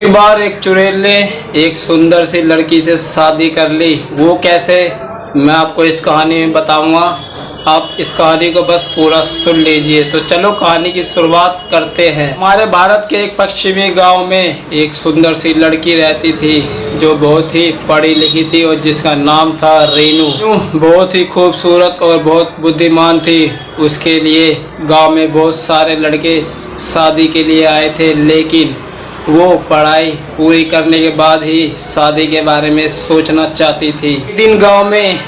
एक बार एक चुड़ैल ने एक सुंदर सी लड़की से शादी कर ली। वो कैसे, मैं आपको इस कहानी में बताऊंगा। आप इस कहानी को बस पूरा सुन लीजिए। तो चलो कहानी की शुरुआत करते हैं। हमारे भारत के एक पश्चिमी गांव में एक सुंदर सी लड़की रहती थी जो बहुत ही पढ़ी लिखी थी और जिसका नाम था रेनू। बहुत ही खूबसूरत और बहुत बुद्धिमान थी। उसके लिए गाँव में बहुत सारे लड़के शादी के लिए आए थे, लेकिन वो पढ़ाई पूरी करने के बाद ही शादी के बारे में सोचना चाहती थी। एक दिन गांव में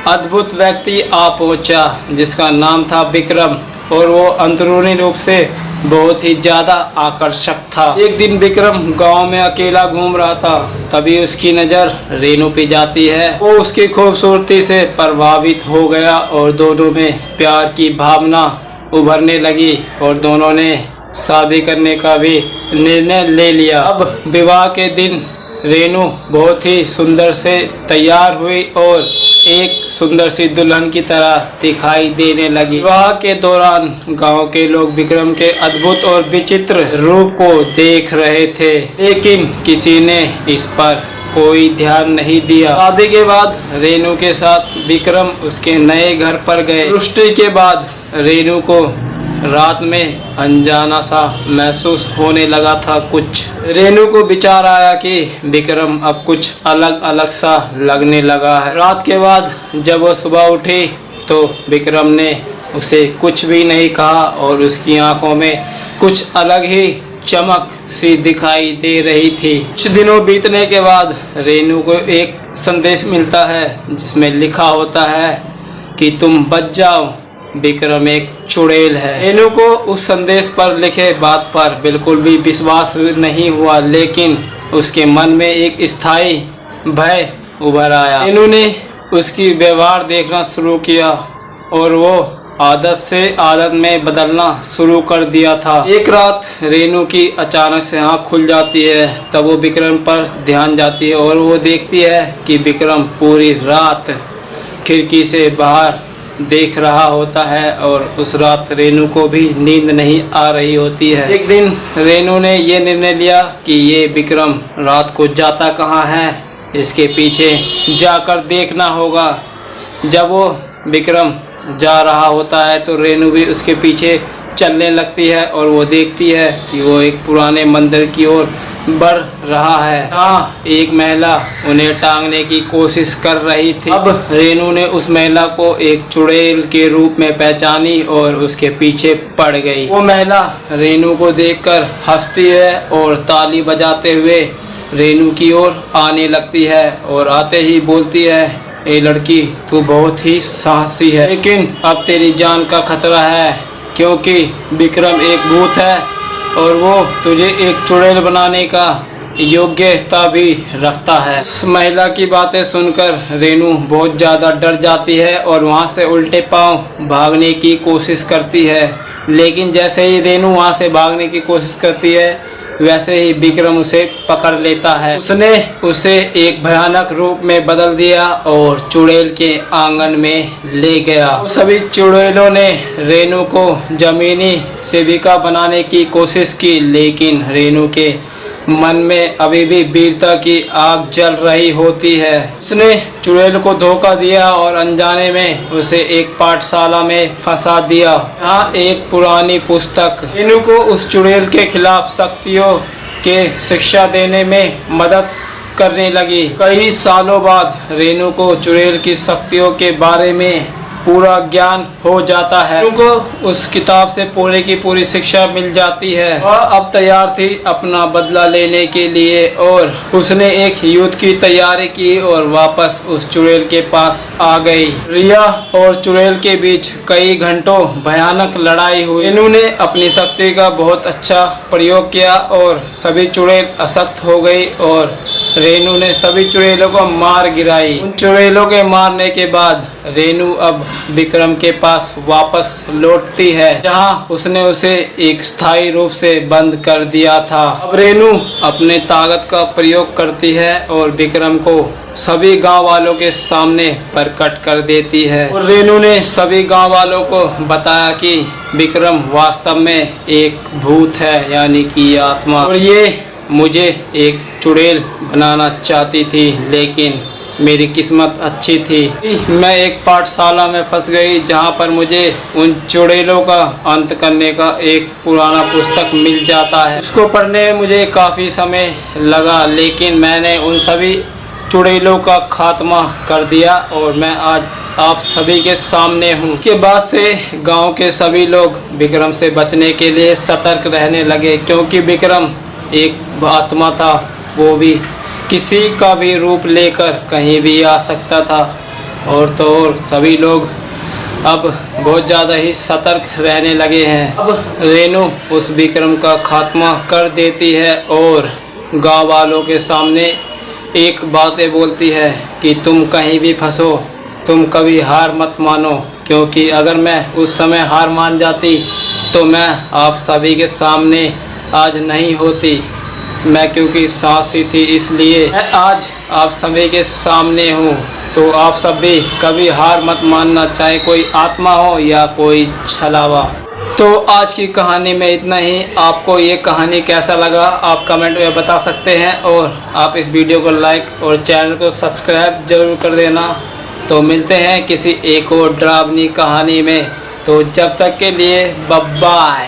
अद्भुत व्यक्ति आ पहुंचा जिसका नाम था विक्रम, और वो अंदरूनी रूप से बहुत ही ज्यादा आकर्षक था। एक दिन विक्रम गांव में अकेला घूम रहा था, तभी उसकी नज़र रेनू पे जाती है। वो उसकी खूबसूरती से प्रभावित हो गया और दोनों में प्यार की भावना उभरने लगी और दोनों ने शादी करने का भी निर्णय ले लिया। अब विवाह के दिन रेनू बहुत ही सुंदर से तैयार हुई और एक सुंदर सी दुल्हन की तरह दिखाई देने लगी। विवाह के दौरान गांव के लोग विक्रम के अद्भुत और विचित्र रूप को देख रहे थे, लेकिन किसी ने इस पर कोई ध्यान नहीं दिया। शादी के बाद रेनू के साथ विक्रम उसके नए घर पर गए। सृष्टि के बाद रेनू को रात में अनजाना सा महसूस होने लगा था। कुछ रेनू को विचार आया कि विक्रम अब कुछ अलग अलग सा लगने लगा है। रात के बाद जब वो सुबह उठी तो विक्रम ने उसे कुछ भी नहीं कहा और उसकी आंखों में कुछ अलग ही चमक सी दिखाई दे रही थी। कुछ दिनों बीतने के बाद रेनू को एक संदेश मिलता है जिसमें लिखा होता है कि तुम बच जाओ, विक्रम एक चुड़ैल है। रेनू को उस संदेश पर लिखे बात पर बिल्कुल भी विश्वास नहीं हुआ, लेकिन उसके मन में एक स्थायी भय उभर आया। रेनू ने उसकी व्यवहार देखना शुरू किया और वो आदत से आदत में बदलना शुरू कर दिया था। एक रात रेनू की अचानक से आँख खुल जाती है, तब वो विक्रम पर ध्यान जाती है और वो देखती है कि विक्रम पूरी रात खिड़की से बाहर देख रहा होता है और उस रात रेनू को भी नींद नहीं आ रही होती है। एक दिन रेनू ने ये निर्णय लिया कि ये विक्रम रात को जाता कहाँ है, इसके पीछे जाकर देखना होगा। जब वो विक्रम जा रहा होता है तो रेनू भी उसके पीछे चलने लगती है और वो देखती है कि वो एक पुराने मंदिर की ओर बढ़ रहा है। हाँ, एक महिला उन्हें टांगने की कोशिश कर रही थी। अब रेनू ने उस महिला को एक चुड़ैल के रूप में पहचानी और उसके पीछे पड़ गई। वो महिला रेनू को देखकर हंसती है और ताली बजाते हुए रेनू की ओर आने लगती है और आते ही बोलती है, ए लड़की, तू बहुत ही साहसी है, लेकिन अब तेरी जान का खतरा है क्योंकि विक्रम एक भूत है और वो तुझे एक चुड़ैल बनाने का योग्यता भी रखता है। उस महिला की बातें सुनकर रेनू बहुत ज़्यादा डर जाती है और वहाँ से उल्टे पांव भागने की कोशिश करती है, लेकिन जैसे ही रेनू वहाँ से भागने की कोशिश करती है वैसे ही विक्रम उसे पकड़ लेता है। उसने उसे एक भयानक रूप में बदल दिया और चुड़ैल के आंगन में ले गया। सभी चुड़ैलों ने रेनू को जमीनी सेविका बनाने की कोशिश की, लेकिन रेनू के मन में अभी भी वीरता की आग जल रही होती है। उसने चुड़ैल को धोखा दिया और अनजाने में उसे एक पाठशाला में फंसा दिया। यहाँ एक पुरानी पुस्तक रेनू को उस चुड़ैल के खिलाफ शक्तियों के शिक्षा देने में मदद करने लगी। कई सालों बाद रेनू को चुड़ैल की शक्तियों के बारे में पूरा ज्ञान हो जाता है। रेनू को उस किताब से पूरी की पूरी शिक्षा मिल जाती है। वह अब तैयार थी अपना बदला लेने के लिए और उसने एक युद्ध की तैयारी की और वापस उस चुड़ैल के पास आ गई। रिया और चुड़ैल के बीच कई घंटों भयानक लड़ाई हुई। रेनू ने अपनी शक्ति का बहुत अच्छा प्रयोग किया और सभी चुड़ैल अशक्त हो गई और रेनू ने सभी चुड़ैलों को मार गिराई। उन चुड़ैलों के मारने के बाद रेनू अब विक्रम के पास वापस लौटती है, जहां उसने उसे एक स्थायी रूप से बंद कर दिया था। अब रेनू अपने ताकत का प्रयोग करती है और विक्रम को सभी गांव वालों के सामने प्रकट कर देती है। और रेनू ने सभी गांव वालों को बताया कि विक्रम वास्तव में एक भूत है, यानी कि आत्मा, और ये मुझे एक चुड़ैल बनाना चाहती थी, लेकिन मेरी किस्मत अच्छी थी। मैं एक पाठशाला में फंस गई जहाँ पर मुझे उन चुड़ैलों का अंत करने का एक पुराना पुस्तक मिल जाता है। उसको पढ़ने में मुझे काफ़ी समय लगा, लेकिन मैंने उन सभी चुड़ैलों का खात्मा कर दिया और मैं आज आप सभी के सामने हूँ। उसके बाद से गांव के सभी लोग विक्रम से बचने के लिए सतर्क रहने लगे, क्योंकि विक्रम एक आत्मा था, वो भी किसी का भी रूप लेकर कहीं भी आ सकता था। और तो और सभी लोग अब बहुत ज़्यादा ही सतर्क रहने लगे हैं। अब रेनू उस विक्रम का खात्मा कर देती है और गांव वालों के सामने एक बातें बोलती है कि तुम कहीं भी फंसो, तुम कभी हार मत मानो, क्योंकि अगर मैं उस समय हार मान जाती तो मैं आप सभी के सामने आज नहीं होती। मैं क्योंकि सांस ही थी, इसलिए मैं आज आप सभी के सामने हूँ। तो आप सब भी कभी हार मत मानना, चाहे कोई आत्मा हो या कोई छलावा। तो आज की कहानी में इतना ही। आपको ये कहानी कैसा लगा आप कमेंट में बता सकते हैं, और आप इस वीडियो को लाइक और चैनल को सब्सक्राइब जरूर कर देना। तो मिलते हैं किसी एक और डरावनी कहानी में। तो जब तक के लिए बाय बाय।